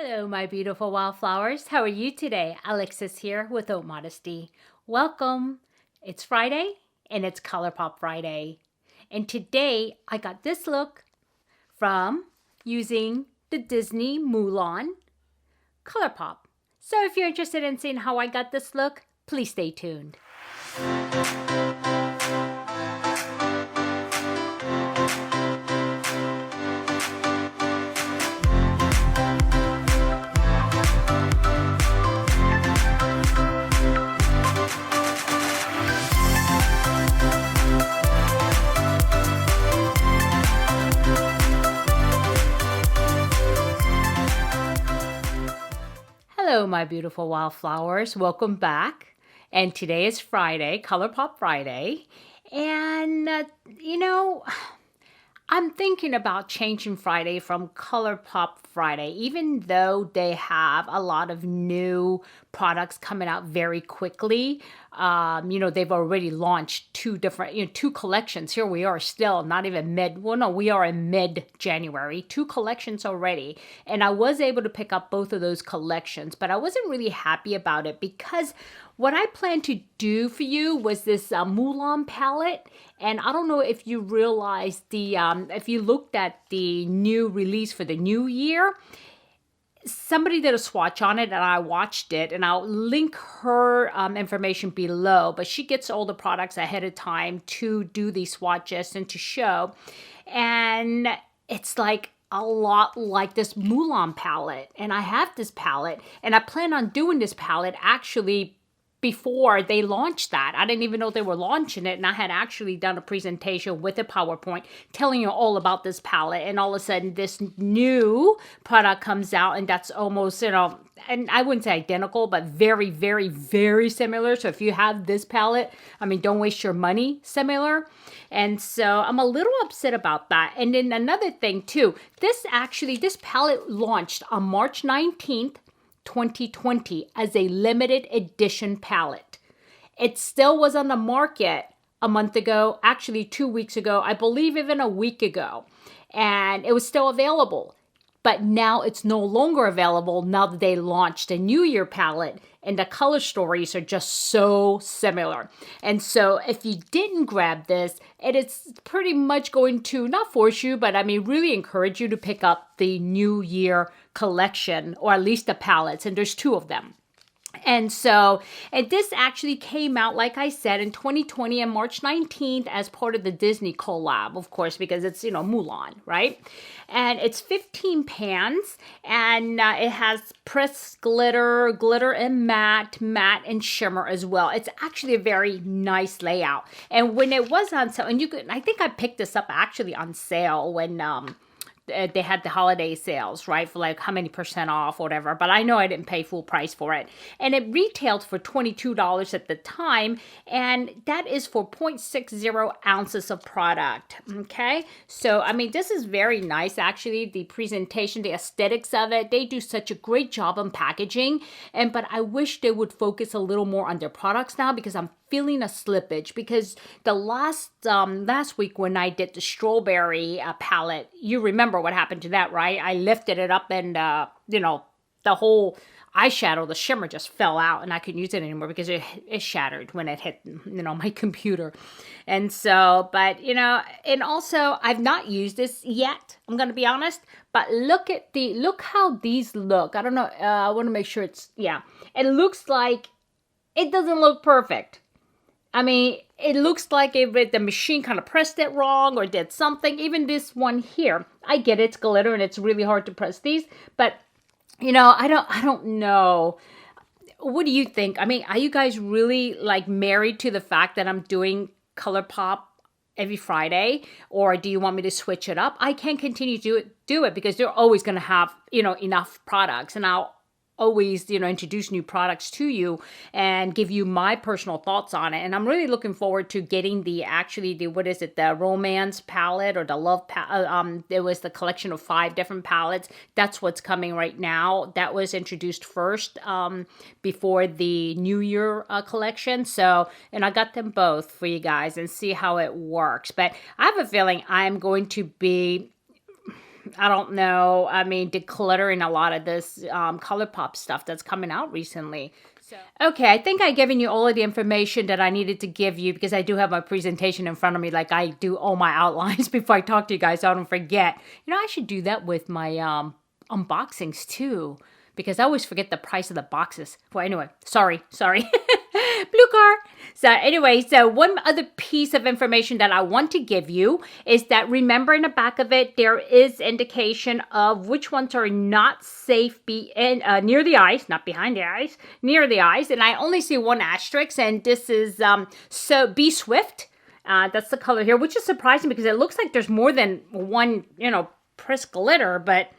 Hello, my beautiful wildflowers. How are you today? Alexis here with Haute Modesty. Welcome. It's Friday and it's Colourpop Friday. And today I got this look from using the Disney Mulan Colourpop. So if you're interested in seeing how I got this look, please stay tuned. Hello, my beautiful wildflowers. Welcome back. And today is Friday, Colourpop Friday. And, I'm thinking about changing Friday from Colourpop Friday, even though they have a lot of new products coming out very quickly. They've already launched two collections. Here we are still not even we are in mid-January, 2 collections already. And I was able to pick up both of those collections, but I wasn't really happy about it because what I planned to do for you was this Mulan palette. And I don't know if you realized if you looked at the new release for the new year, somebody did a swatch on it and I watched it, and I'll link her information below, but she gets all the products ahead of time to do these swatches and to show. And it's like a lot like this Mulan palette. And I have this palette and I plan on doing this palette actually before they launched that. I didn't even know they were launching it, and I had actually done a presentation with a PowerPoint telling you all about this palette, and all of a sudden this new product comes out, and that's almost, and I wouldn't say identical, but very, very, very similar. So if you have this palette, don't waste your money, similar. And so I'm a little upset about that. And then another thing too, this palette launched on March 19th, 2020 as a limited edition palette. It still was on the market a month ago, actually 2 weeks ago, I believe even a week ago, and it was still available. But now it's no longer available now that they launched a New Year palette, and the color stories are just so similar. And so if you didn't grab this, it is pretty much going to not force you, but really encourage you to pick up the New Year collection, or at least the palettes, and there's 2 of them. And this actually came out, like I said, in 2020 on March 19th as part of the Disney collab, of course, because it's, Mulan, right? And it's 15 pans, and it has pressed glitter and matte and shimmer as well. It's actually a very nice layout. And when it was on sale, and I think I picked this up actually on sale when, they had the holiday sales, right? For like how many % off, whatever. But I know I didn't pay full price for it. And it retailed for $22 at the time. And that is for 0.60 ounces of product. Okay. So, this is very nice, actually. The presentation, the aesthetics of it, they do such a great job on packaging. But I wish they would focus a little more on their products now, because I'm feeling a slippage, because the last week when I did the strawberry palette, you remember what happened to that, right? I lifted it up and the whole eyeshadow, the shimmer just fell out, and I couldn't use it anymore because it shattered when it hit my computer. And so, but and also I've not used this yet, I'm gonna be honest, but look how these look. I don't know, I want to make sure it looks like it doesn't look perfect. It looks like the machine kind of pressed it wrong or did something. Even this one here, I get it's glitter and it's really hard to press these, but I don't know. What do you think? Are you guys really married to the fact that I'm doing Colourpop every Friday, or do you want me to switch it up? I can continue to do it because they're always going to have, enough products, and I'll always, introduce new products to you and give you my personal thoughts on it. And I'm really looking forward to getting the romance palette, or the love palette. There was the collection of 5 different palettes. That's what's coming right now. That was introduced first before the New Year collection. So, and I got them both for you guys and see how it works. But I have a feeling I'm going to be I don't know. I mean, decluttering a lot of this Colourpop stuff that's coming out recently. So, okay, I think I've given you all of the information that I needed to give you because I do have my presentation in front of me, like I do all my outlines before I talk to you guys so I don't forget. You know, I should do that with my unboxings too, because I always forget the price of the boxes. Well, anyway, sorry. Blue car. So anyway, so one other piece of information that I want to give you is that remember in the back of it, there is indication of which ones are not safe near the eyes, not behind the eyes, near the eyes. And I only see one asterisk, and this is so Be Swift. That's the color here, which is surprising because it looks like there's more than one, pressed glitter, but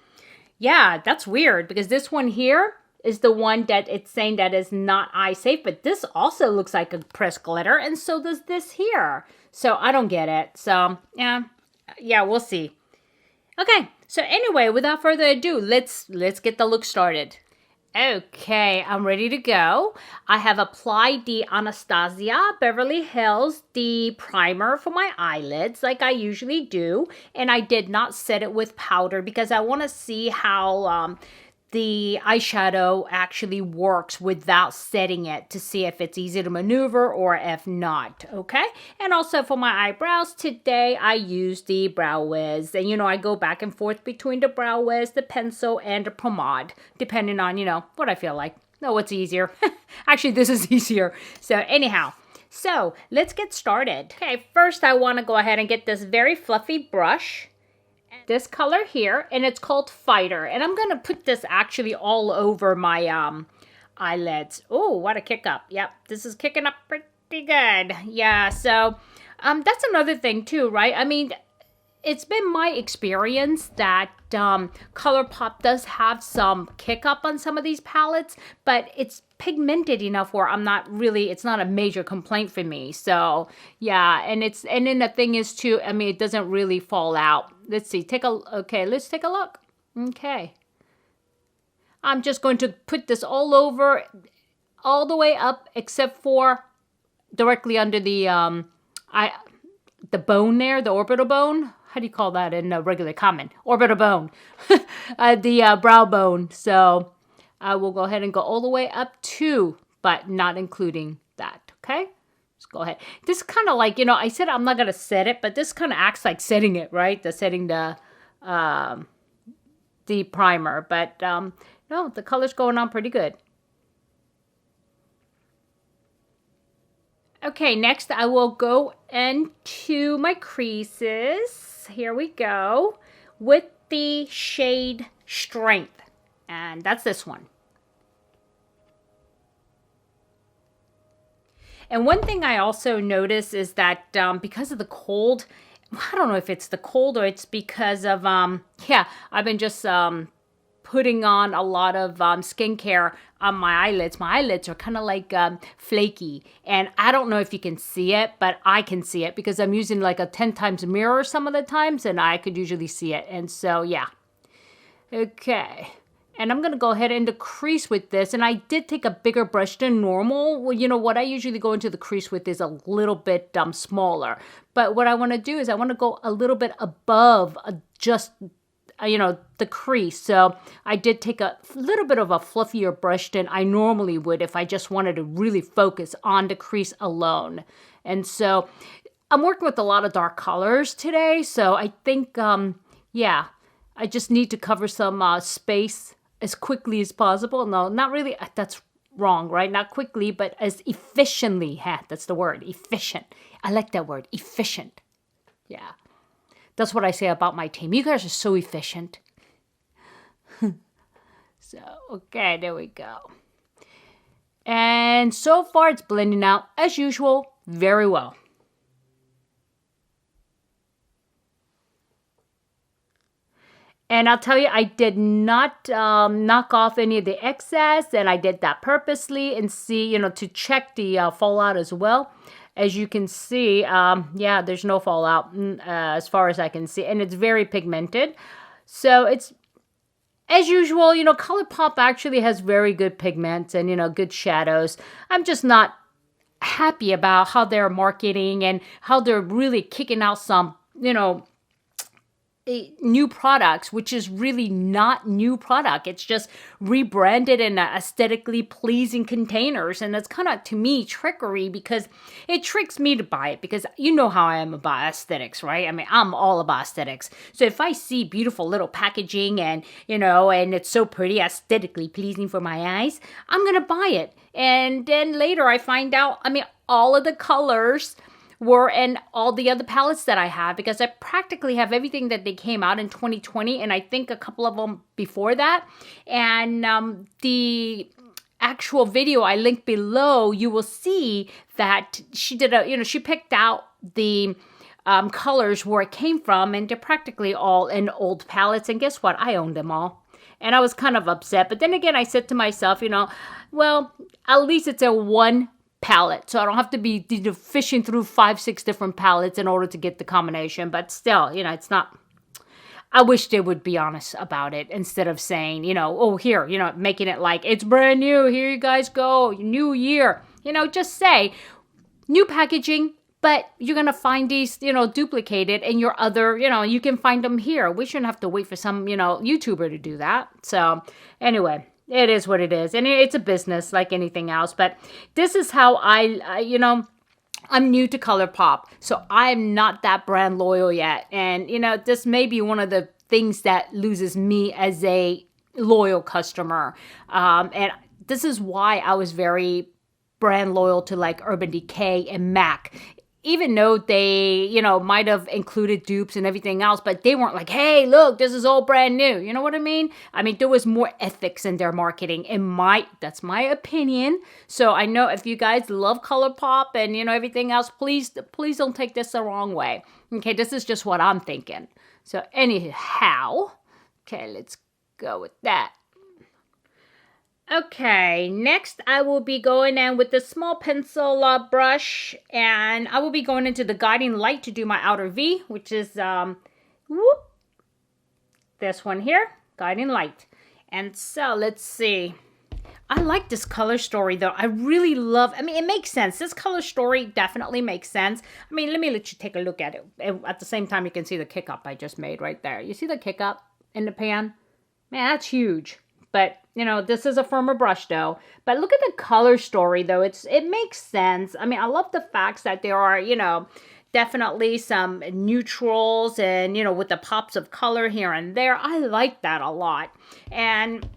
yeah, that's weird because this one here is the one that it's saying that is not eye safe, but this also looks like a pressed glitter, and so does this here. So I don't get it. So yeah, we'll see. Okay, so anyway, without further ado, let's get the look started. Okay, I'm ready to go. I have applied the Anastasia Beverly Hills, the primer for my eyelids like I usually do. And I did not set it with powder because I want to see how the eyeshadow actually works without setting it to see if it's easy to maneuver or if not, okay? And also for my eyebrows today, I use the Brow Wiz. And, I go back and forth between the Brow Wiz, the pencil, and the pomade, depending on, what I feel like. No, what's easier? Actually, this is easier. So anyhow, so let's get started. Okay, first I want to go ahead and get this very fluffy brush. This color here, and it's called Fighter, and I'm gonna put this actually all over my eyelids. Oh, what a kick up. Yep, this is kicking up pretty good. Yeah, so that's another thing too, right? I mean, it's been my experience that Colourpop does have some kick up on some of these palettes, but it's pigmented enough where it's not a major complaint for me. So yeah, and then the thing is too, I mean, it doesn't really fall out. Let's see, let's take a look. Okay. I'm just going to put this all over, all the way up, except for directly under the bone there, the orbital bone. How do you call that in regular common? Orbital bone. The brow bone. So I will go ahead and go all the way up to, but not including that, okay? Let's go ahead. This is kind of like, I said I'm not going to set it, but this kind of acts like setting it, right? Setting the primer. But, no, the color's going on pretty good. Okay, next I will go into my creases. Here we go. With the shade Strength. And that's this one. And one thing I also notice is that because of the cold, I don't know if it's the cold or it's because of, I've been just putting on a lot of skincare on my eyelids. My eyelids are kind of like flaky. And I don't know if you can see it, but I can see it because I'm using like a 10 times mirror some of the times, and I could usually see it. And so, yeah. Okay. And I'm going to go ahead and crease with this. And I did take a bigger brush than normal. Well, what I usually go into the crease with is a little bit smaller. But what I want to do is I want to go a little bit above just, the crease. So I did take a little bit of a fluffier brush than I normally would if I just wanted to really focus on the crease alone. And so I'm working with a lot of dark colors today. So I think, I just need to cover some space as quickly as possible. No, not really. That's wrong, right? Not quickly, but as efficiently. That's the word, efficient. I like that word, efficient. Yeah. That's what I say about my team. You guys are so efficient. So, okay, there we go. And so far, it's blending out, as usual, very well. And I'll tell you, I did not knock off any of the excess, and I did that purposely and see, to check the fallout as well. As you can see, there's no fallout as far as I can see, and it's very pigmented. So it's, as usual, Colourpop actually has very good pigments and, good shadows. I'm just not happy about how they're marketing and how they're really kicking out some, new products, which is really not new product. It's just rebranded in aesthetically pleasing containers. And it's kind of, to me, trickery, because it tricks me to buy it, because you know how I am about aesthetics, right? I mean, I'm all about aesthetics. So if I see beautiful little packaging and, and it's so pretty, aesthetically pleasing for my eyes, I'm going to buy it. And then later I find out, all of the colors were in all the other palettes that I have, because I practically have everything that they came out in 2020, and I think a couple of them before that. And the actual video I link below, you will see that she did she picked out the colors where it came from, and they're practically all in old palettes. And guess what? I own them all. And I was kind of upset. But then again, I said to myself, well, at least it's a one palette, so I don't have to be fishing through 5-6 different palettes in order to get the combination. But still, it's not. I wish they would be honest about it, instead of saying, oh, here, making it like it's brand new, here you guys go, new year. Just say new packaging, but you're gonna find these, duplicated in your other, you can find them here. We shouldn't have to wait for some, YouTuber to do that. So anyway, it is what it is. And it's a business like anything else. But this is how I'm new to Colourpop. So I'm not that brand loyal yet. And, this may be one of the things that loses me as a loyal customer. And this is why I was very brand loyal to like Urban Decay and MAC. Even though they, might have included dupes and everything else, but they weren't like, hey, look, this is all brand new. You know what I mean? There was more ethics in their marketing. That's my opinion. So I know if you guys love Colourpop and, everything else, please don't take this the wrong way. Okay, this is just what I'm thinking. So anyhow, okay, let's go with that. Okay, next I will be going in with the small pencil brush, and I will be going into the guiding light to do my outer V, which is this one here, guiding light. And so let's see. I like this color story though. I really love, it makes sense. This color story definitely makes sense. Let me let you take a look at it. At the same time, you can see the kick up I just made right there. You see the kick up in the pan? Man, that's huge. But, this is a firmer brush though. But look at the color story though. It makes sense. I love the facts that there are, definitely some neutrals and, with the pops of color here and there. I like that a lot. And,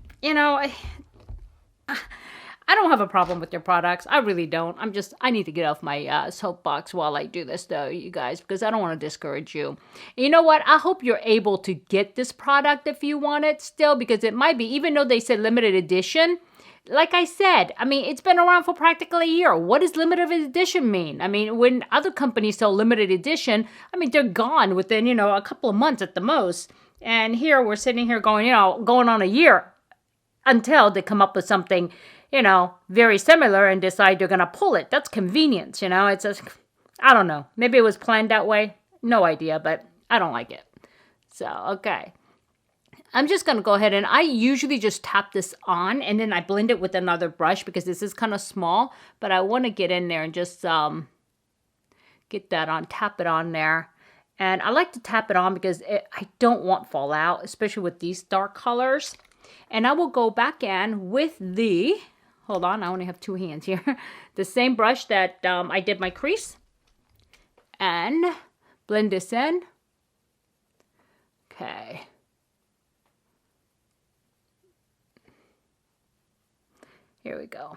I don't have a problem with their products. I really don't. I need to get off my soapbox while I do this though, you guys, because I don't want to discourage you. You know what? I hope you're able to get this product if you want it still, because it might be, even though they said limited edition, like I said, it's been around for practically a year. What does limited edition mean? When other companies sell limited edition, they're gone within, a couple of months at the most. And here we're sitting here going, going on a year until they come up with something very similar and decide you're going to pull it. That's convenience, I don't know. Maybe it was planned that way. No idea, but I don't like it. So, okay. I'm just going to go ahead and I usually just tap this on and then I blend it with another brush because this is kind of small, but I want to get in there and just get that on, tap it on there. And I like to tap it on because I don't want fallout, especially with these dark colors. And I will go back in with the, hold on, I only have two hands here. The same brush that I did my crease. And blend this in. Okay. Here we go.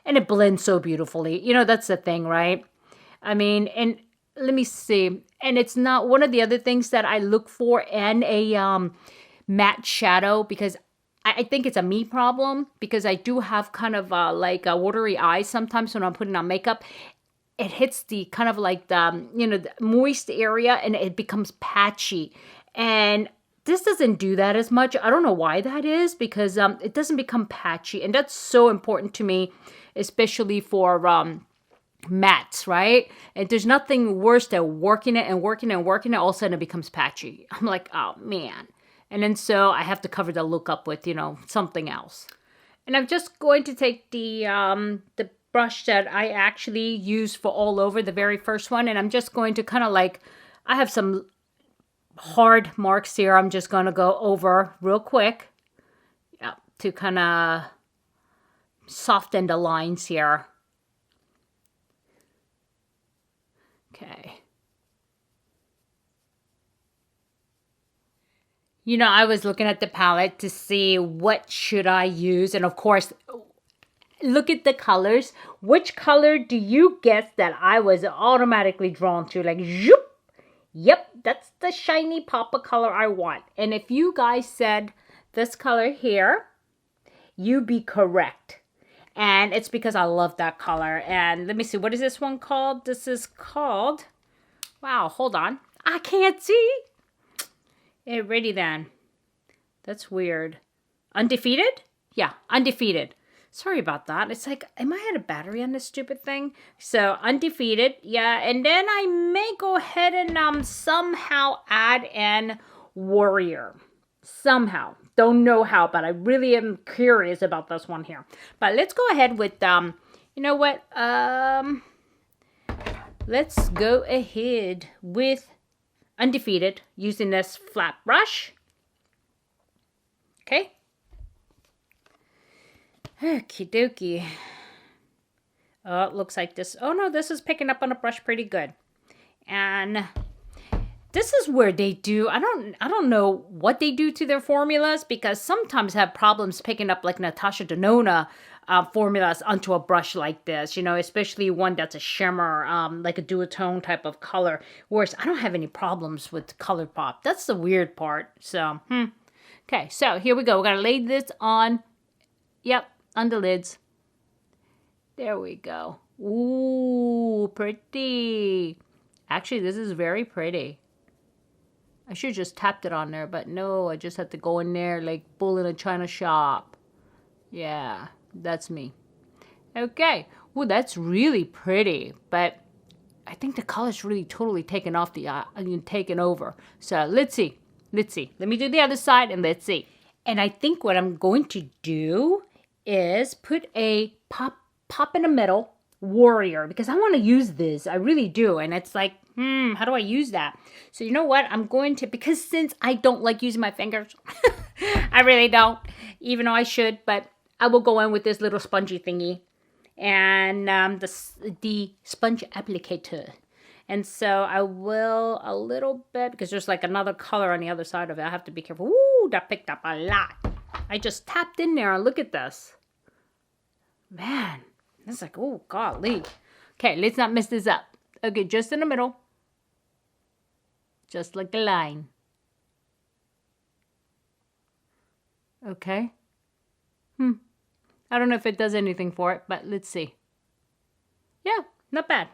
And it blends so beautifully. That's the thing, right? And let me see. And it's not one of the other things that I look for in a matte shadow, because I think it's a me problem, because I do have kind of like watery eyes sometimes when I'm putting on makeup. It hits the kind of like the, the moist area and it becomes patchy. And this doesn't do that as much. I don't know why that is, because it doesn't become patchy. And that's so important to me, especially for mattes, right? And there's nothing worse than working it and working it and working it. All of a sudden it becomes patchy. I'm like, oh man. And then so I have to cover the look up with, something else. And I'm just going to take the brush that I actually used for all over, the very first one. And I'm just going to kind of like, I have some hard marks here. I'm just going to go over real quick, yeah, to kind of soften the lines here. Okay. You know, I was looking at the palette to see what should I use. And of course, look at the colors. Which color do you guess that I was automatically drawn to? Like, zoop. Yep, that's the shiny pop of color I want. And if you guys said this color here, you be correct. And it's because I love that color. And let me see, what is this one called? This is called, wow, hold on. I can't see. Alrighty then. That's weird. Undefeated? Yeah, Undefeated. Sorry about that. It's like, am I out of battery on this stupid thing? So, Undefeated. Yeah, and then I may go ahead and somehow add in Warrior. Somehow. Don't know how, but I really am curious about this one here. But let's go ahead with, you know what? Let's go ahead with Undefeated using this flat brush. Okay. Okie dokie. Oh, it looks like this. Oh no, this is picking up on a brush pretty good. And this is where they do, I don't know what they do to their formulas, because sometimes I have problems picking up like Natasha Denona formulas onto a brush like this, you know, especially one that's a shimmer, like a duotone type of color. Whereas I don't have any problems with Colourpop. That's the weird part. So, Okay, so here we go. We're going to lay this on, yep, on the lids. There we go. Ooh, pretty. Actually, this is very pretty. I should just tapped it on there, but no, I just had to go in there like bull in a china shop. Yeah, that's me. Okay. Well, that's really pretty, but I think the color's really totally taken off the taken over. So let's see. Let's see. Let me do the other side and let's see. And I think what I'm going to do is put a pop in the middle, Warrior, because I want to use this. I really do. And it's like, how do I use that? So you know what? I'm going to, because since I don't like using my fingers, I really don't, even though I should, but I will go in with this little spongy thingy and the sponge applicator. And so I will a little bit, because there's like another color on the other side of it. I have to be careful. Ooh, that picked up a lot. I just tapped in there and look at this. Man, it's like, oh, golly. Okay, let's not mess this up. Okay, just in the middle. Just like a line. Okay. I don't know if it does anything for it, but let's see. Yeah, not bad.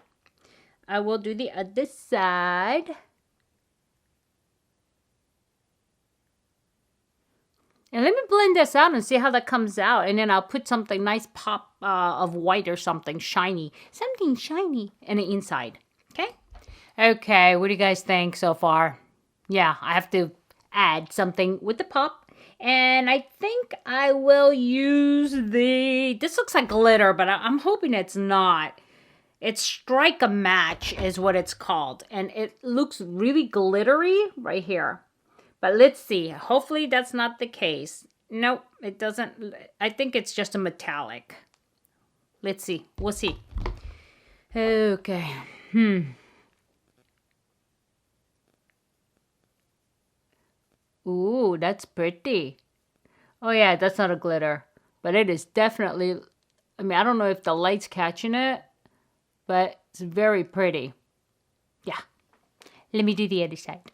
I will do the other side. And let me blend this out and see how that comes out. And then I'll put something nice pop of white or something shiny. Something shiny in the inside. Okay? Okay, what do you guys think so far? Yeah, I have to add something with the pop. And I think I will use this looks like glitter, but I'm hoping it's not. It's Strike a Match is what it's called. And it looks really glittery right here. But let's see. Hopefully that's not the case. Nope, it doesn't. I think it's just a metallic. Let's see. We'll see. Okay. Ooh, that's pretty. Oh yeah, that's not a glitter. But it is definitely, I mean, I don't know if the light's catching it, but it's very pretty. Yeah. Let me do the other side.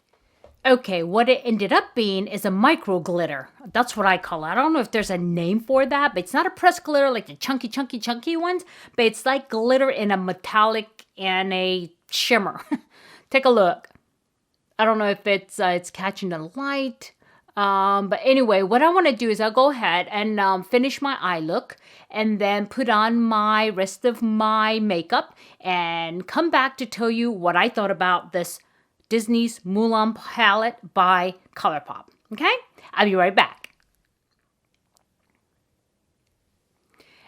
Okay, what it ended up being is a micro glitter. That's what I call it. I don't know if there's a name for that, but it's not a pressed glitter like the chunky ones, but it's like glitter in a metallic and a shimmer. Take a look. I don't know if it's catching the light. But anyway, what I want to do is I'll go ahead and finish my eye look and then put on my rest of my makeup and come back to tell you what I thought about this Disney's Mulan palette by Colourpop. Okay? I'll be right back.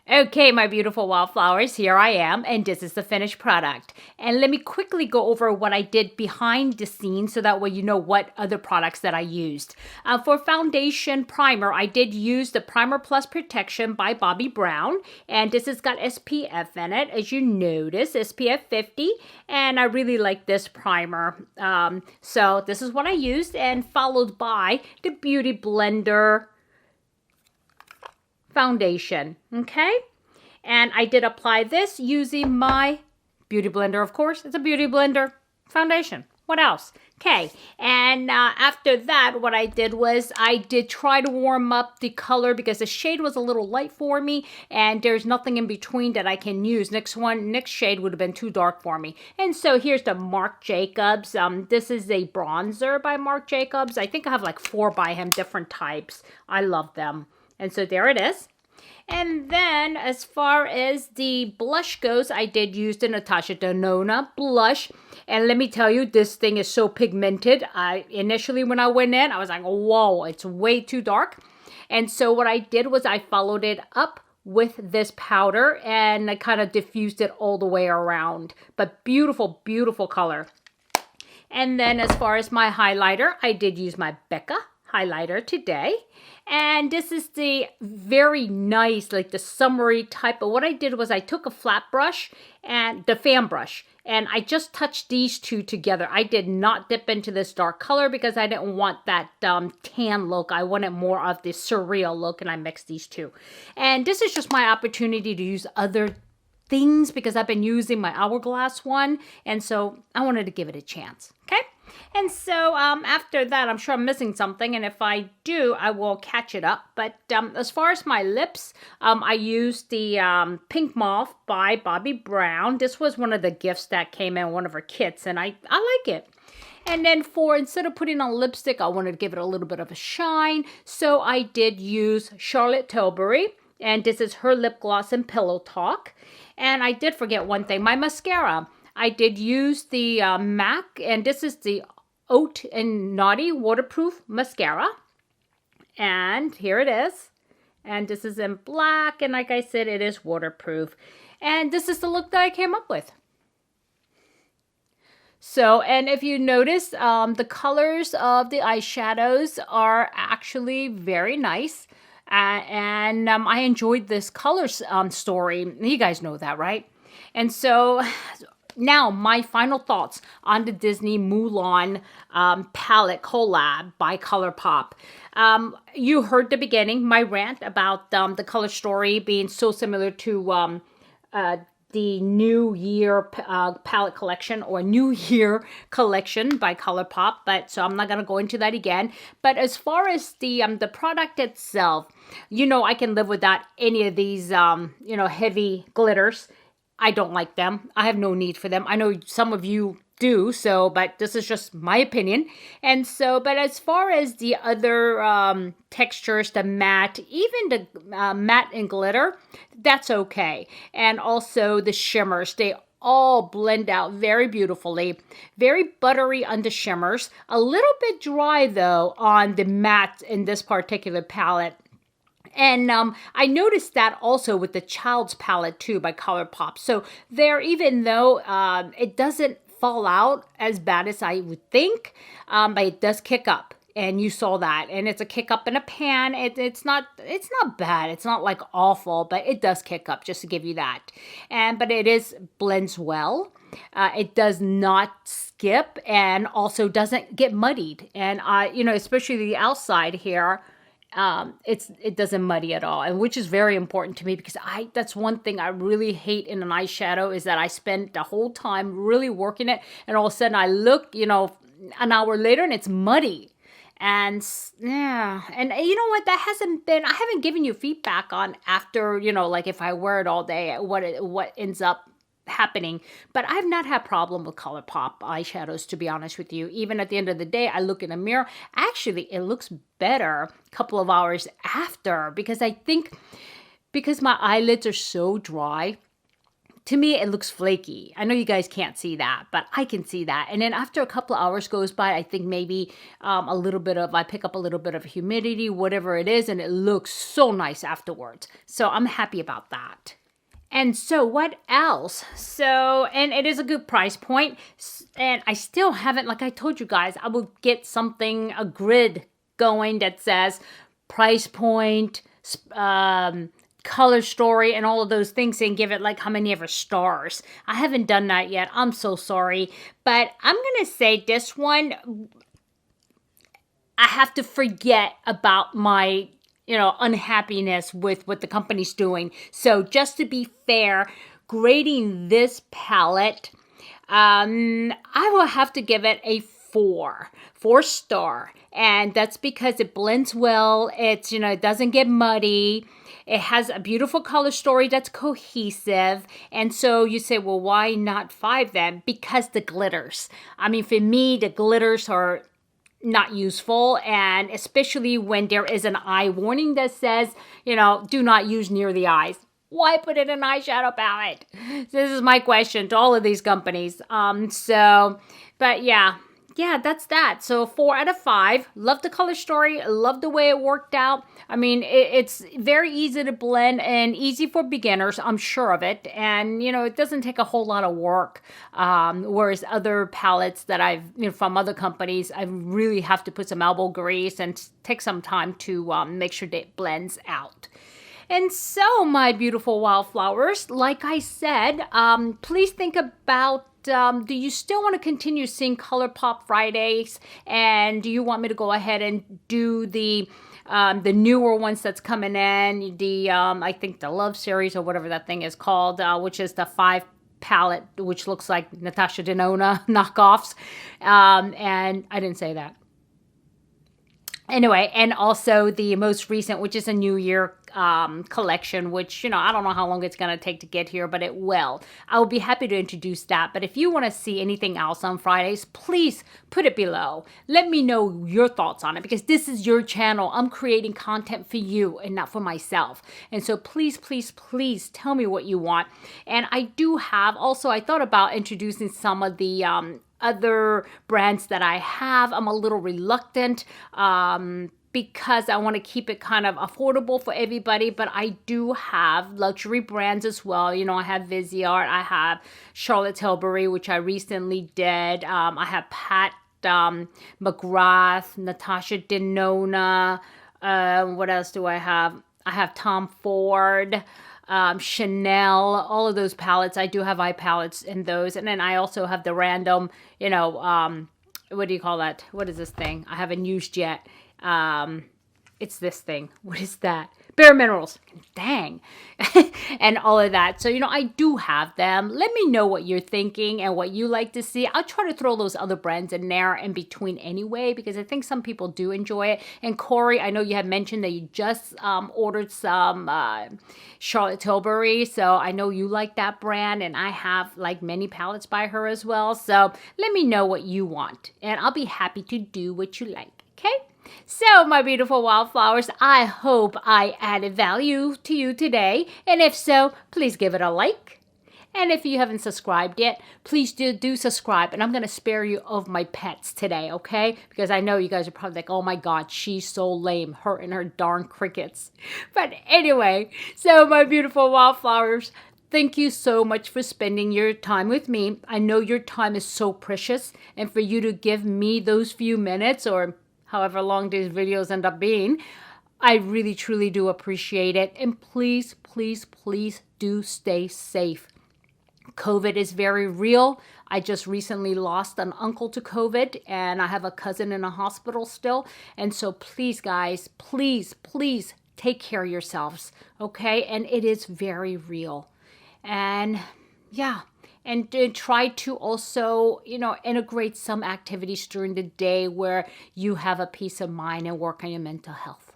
Okay, my beautiful wildflowers, here I am, and this is the finished product. And let me quickly go over what I did behind the scenes so that way you know what other products that I used. For foundation primer, I did use the Primer Plus Protection by Bobbi Brown, and this has got SPF in it, as you notice, SPF 50, and I really like this primer. So this is what I used, and followed by the Beauty Blender foundation, okay? And I did apply this using my Beauty Blender, of course. It's a Beauty Blender foundation. What else? Okay, and after that, what I did was I did try to warm up the color because the shade was a little light for me, and there's nothing in between that I can use. Next shade would have been too dark for me. And so here's the Marc Jacobs. This is a bronzer by Marc Jacobs. I think I have like 4 by him, different types. I love them. And so there it is. And then as far as the blush goes, I did use the Natasha Denona blush. And let me tell you, this thing is so pigmented. Initially when I went in, I was like, whoa, it's way too dark. And so what I did was I followed it up with this powder and I kind of diffused it all the way around. But beautiful, beautiful color. And then as far as my highlighter, I did use my Becca highlighter today. And this is the very nice, like the summery type. But what I did was I took a flat brush and the fan brush, and I just touched these two together. I did not dip into this dark color because I didn't want that tan look. I wanted more of the surreal look, and I mixed these two. And this is just my opportunity to use other things because I've been using my Hourglass one, and so I wanted to give it a chance, okay? And so after that, I'm sure I'm missing something, and if I do, I will catch it up. But as far as my lips, I used the Pink Mauve by Bobbi Brown. This was one of the gifts that came in one of her kits, and I like it. And then instead of putting on lipstick, I wanted to give it a little bit of a shine, so I did use Charlotte Tilbury, and this is her lip gloss in Pillow Talk. And I did forget one thing, my mascara. I did use the MAC, and this is the Haute and Naughty Waterproof Mascara. And here it is. And this is in black, and like I said, it is waterproof. And this is the look that I came up with. So, and if you notice, the colors of the eyeshadows are actually very nice. And I enjoyed this color story. You guys know that, right? And so now my final thoughts on the Disney Mulan palette collab by Colourpop. You heard the beginning, my rant about the color story being so similar to the New Year palette collection or New Year collection by Colourpop, but so I'm not going to go into that again. But as far as the product itself, you know, I can live without any of these, you know, heavy glitters. I don't like them. I have no need for them. I know some of you do, so, but this is just my opinion. And so, but as far as the other textures, the matte, even the matte and glitter, that's okay. And also the shimmers, they all blend out very beautifully. Very buttery on the shimmers. A little bit dry, though, on the matte in this particular palette. And I noticed that also with the Child's palette too by Colourpop. So there, even though it doesn't fall out as bad as I would think, but it does kick up. And you saw that. And it's a kick up in a pan. It's not bad. It's not like awful, but it does kick up, just to give you that. But it blends well. It does not skip and also doesn't get muddied. And you know, especially the outside here, it doesn't muddy at all, and which is very important to me because that's one thing I really hate in an eyeshadow is that I spend the whole time really working it, and all of a sudden I look, you know, an hour later and it's muddy. And yeah, and you know what, I haven't given you feedback on after, you know, like if I wear it all day, what ends up happening. But I've not had problem with Colourpop eyeshadows, to be honest with you. Even at the end of the day, I look in the mirror, actually it looks better a couple of hours after, because I think because my eyelids are so dry to me, it looks flaky. I know you guys can't see that, but I can see that. And then after a couple of hours goes by, I think maybe I pick up a little bit of humidity, whatever it is, and it looks so nice afterwards. So I'm happy about that. And so what else? And it is a good price point. And I still haven't, like I told you guys, I will get a grid going that says price point, color story, and all of those things, and give it like how many ever stars. I haven't done that yet. I'm so sorry. But I'm going to say this one, I have to forget about my unhappiness with what the company's doing. So just to be fair, grading this palette, I will have to give it a 4-star. And that's because it blends well. It's, it doesn't get muddy. It has a beautiful color story that's cohesive. And so you say, well, why not 5 then? Because the glitters. I mean, for me, the glitters are not useful, and especially when there is an eye warning that says, do not use near the eyes. Why put it in an eyeshadow palette? This is my question to all of these companies. But yeah, that's that. So 4 out of 5. Love the color story. Love the way it worked out. I mean, it's very easy to blend and easy for beginners. I'm sure of it. And, it doesn't take a whole lot of work. Whereas other palettes that I've, from other companies, I really have to put some elbow grease and take some time to make sure that it blends out. And so, my beautiful wildflowers, like I said, please think about, do you still want to continue seeing Colourpop Fridays? And do you want me to go ahead and do the newer ones that's coming in? I think the Love series or whatever that thing is called, which is the 5 palette, which looks like Natasha Denona knockoffs. And I didn't say that. Anyway, and also the most recent, which is a New Year collection, which, I don't know how long it's going to take to get here, but it will. I will be happy to introduce that. But if you want to see anything else on Fridays, please put it below. Let me know your thoughts on it, because this is your channel. I'm creating content for you and not for myself. And so please, please, please tell me what you want. And I do have, also, I thought about introducing some of the other brands that I have. I'm a little reluctant because I want to keep it kind of affordable for everybody, but I do have luxury brands as well. I have Viseart, I have Charlotte Tilbury, which I recently did. I have Pat McGrath, Natasha Denona. What else do I have? I have Tom Ford. Chanel, all of those palettes. I do have eye palettes in those. And then I also have the random, what do you call that? What is this thing? I haven't used yet. It's this thing. What is that? Bare Minerals. Dang. And all of that. So, I do have them. Let me know what you're thinking and what you like to see. I'll try to throw those other brands in there in between anyway, because I think some people do enjoy it. And Corey, I know you had mentioned that you just ordered some Charlotte Tilbury. So I know you like that brand, and I have like many palettes by her as well. So let me know what you want, and I'll be happy to do what you like. Okay? So, my beautiful wildflowers, I hope I added value to you today. And if so, please give it a like. And if you haven't subscribed yet, please do subscribe. And I'm going to spare you of my pets today, okay? Because I know you guys are probably like, oh my God, she's so lame. Her and her darn crickets. But anyway, so my beautiful wildflowers, thank you so much for spending your time with me. I know your time is so precious. And for you to give me those few minutes, or however long these videos end up being, I really, truly do appreciate it. And please, please, please do stay safe. COVID is very real. I just recently lost an uncle to COVID, and I have a cousin in a hospital still. And so please, guys, please, please take care of yourselves, okay? And it is very real. And yeah. And try to also, integrate some activities during the day where you have a peace of mind and work on your mental health.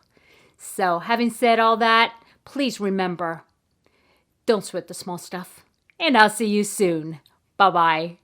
So having said all that, please remember, don't sweat the small stuff. And I'll see you soon. Bye-bye.